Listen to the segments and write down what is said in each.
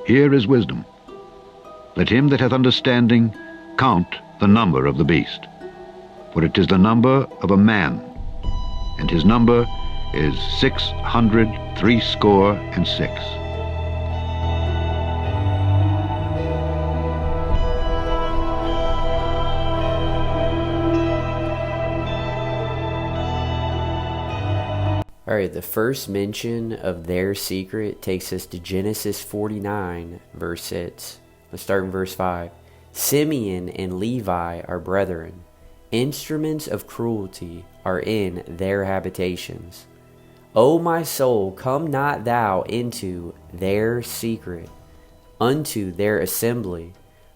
Here is wisdom. Let him that hath understanding count the number of the beast, for it is the number of a man, and his number is 666. All right, the first mention of their secret takes us to Genesis 49, verse 6. Let's start in verse 5. Simeon and Levi are brethren. Instruments of cruelty are in their habitations. O my soul, come not thou into their secret, unto their assembly.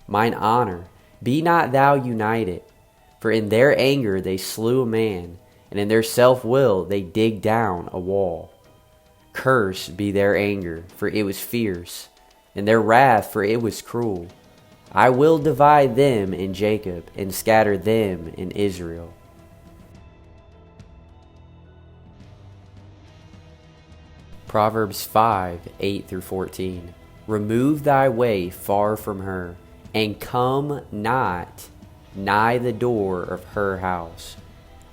Mine honor, be not thou united. For in their anger they slew a man, and in their self-will they dig down a wall. Cursed be their anger, for it was fierce, and their wrath, for it was cruel. I will divide them in Jacob, and scatter them in Israel. Proverbs 5:8-14. Remove thy way far from her, and come not nigh the door of her house,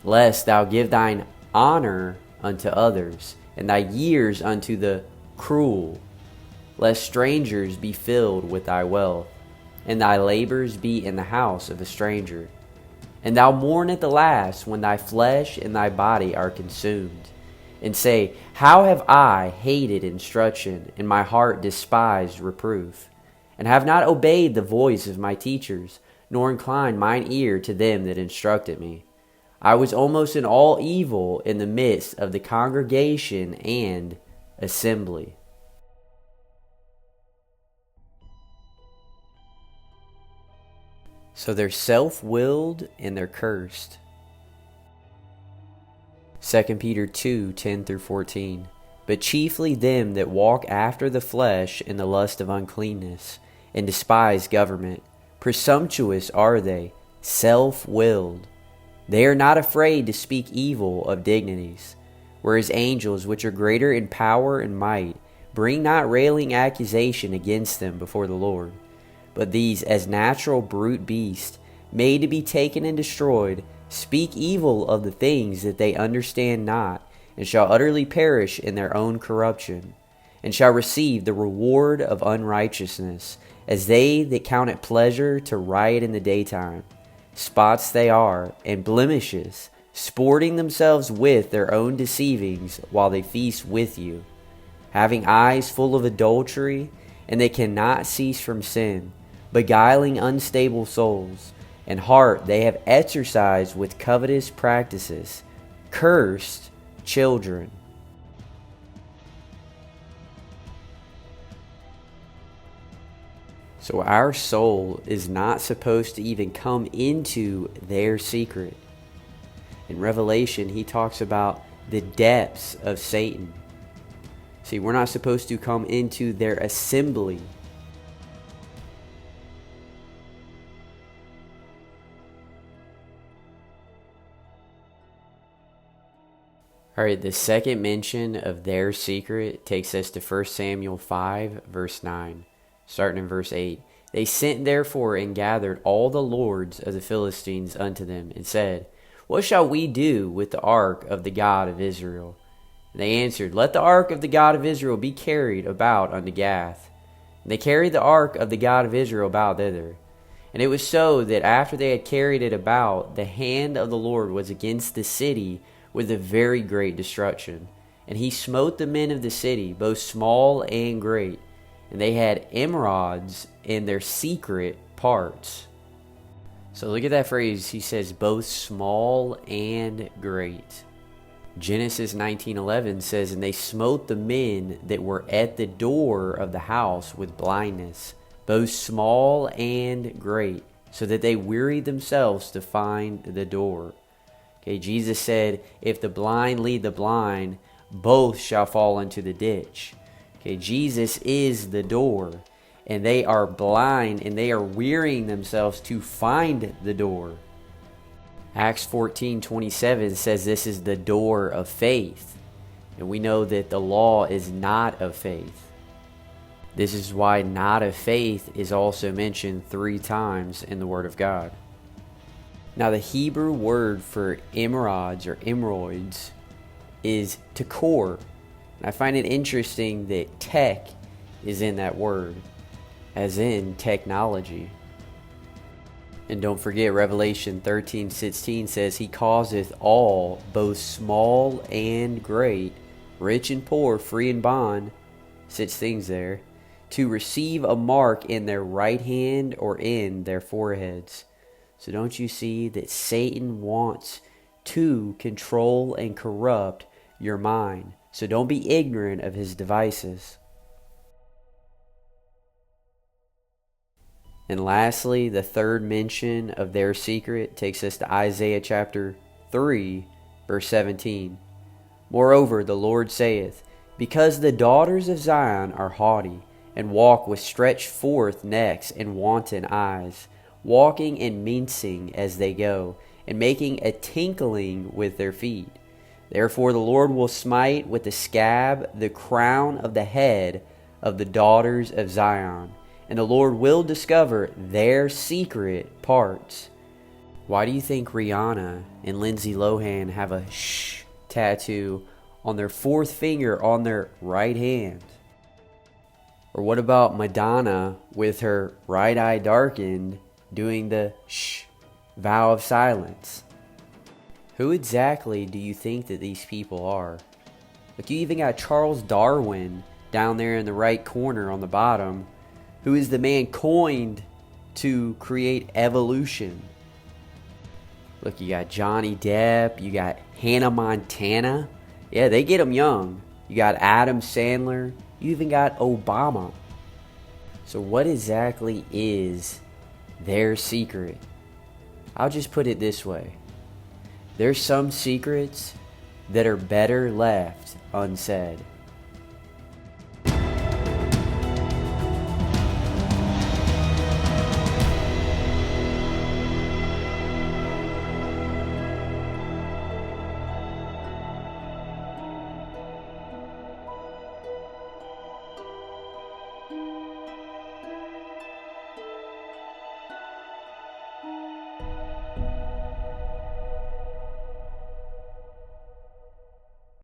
lest thou give thine honor unto others, and thy years unto the cruel, lest strangers be filled with thy wealth, and thy labors be in the house of a stranger. And thou mourn at the last, when thy flesh and thy body are consumed, and say, How have I hated instruction, and my heart despised reproof, and have not obeyed the voice of my teachers, nor inclined mine ear to them that instructed me. I was almost in all evil in the midst of the congregation and assembly. So they're self-willed and they're cursed. 2 Peter 2:10-14. But chiefly them that walk after the flesh in the lust of uncleanness, and despise government. Presumptuous are they, self-willed. They are not afraid to speak evil of dignities, whereas angels, which are greater in power and might, bring not railing accusation against them before the Lord. But these, as natural brute beasts, made to be taken and destroyed, speak evil of the things that they understand not, and shall utterly perish in their own corruption, and shall receive the reward of unrighteousness, as they that count it pleasure to riot in the daytime. Spots they are, and blemishes, sporting themselves with their own deceivings while they feast with you, having eyes full of adultery, and they cannot cease from sin, beguiling unstable souls, and heart they have exercised with covetous practices. Cursed children. So our soul is not supposed to even come into their secret. In Revelation, he talks about the depths of Satan. See, we're not supposed to come into their assembly. All right, the second mention of their secret takes us to 1 Samuel 5, verse 9. Starting in verse 8. They sent therefore and gathered all the lords of the Philistines unto them, and said, What shall we do with the ark of the God of Israel? And they answered, Let the ark of the God of Israel be carried about unto Gath. And they carried the ark of the God of Israel about thither. And it was so that after they had carried it about, the hand of the Lord was against the city with a very great destruction. And he smote the men of the city, both small and great. And they had emerods in their secret parts. So look at that phrase. He says both small and great. Genesis 19:11 says, And they smote the men that were at the door of the house with blindness, both small and great, so that they wearied themselves to find the door. Okay, Jesus said, if the blind lead the blind, both shall fall into the ditch. Okay, Jesus is the door, and they are blind, and they are wearying themselves to find the door. Acts 14:27 says this is the door of faith, and we know that the law is not of faith. This is why not of faith is also mentioned 3 times in the Word of God. Now the Hebrew word for emerods or emeroids is tekor. I find it interesting that tech is in that word, as in technology. And don't forget, Revelation 13:16 says, He causeth all, both small and great, rich and poor, free and bond, 6 things there, to receive a mark in their right hand or in their foreheads. So don't you see that Satan wants to control and corrupt your mind? So don't be ignorant of his devices. And lastly, the third mention of their secret takes us to Isaiah chapter 3, verse 17. Moreover, the Lord saith, Because the daughters of Zion are haughty, and walk with stretched forth necks and wanton eyes, walking and mincing as they go, and making a tinkling with their feet. Therefore the Lord will smite with the scab the crown of the head of the daughters of Zion, and the Lord will discover their secret parts. Why do you think Rihanna and Lindsay Lohan have a shh tattoo on their 4th finger on their right hand? Or what about Madonna with her right eye darkened doing the shh vow of silence? Who exactly do you think that these people are? Like, you even got Charles Darwin down there in the right corner on the bottom, who is the man coined to create evolution. Look, you got Johnny Depp, you got Hannah Montana. Yeah, they get them young. You got Adam Sandler, you even got Obama. So what exactly is their secret? I'll just put it this way. There's some secrets that are better left unsaid.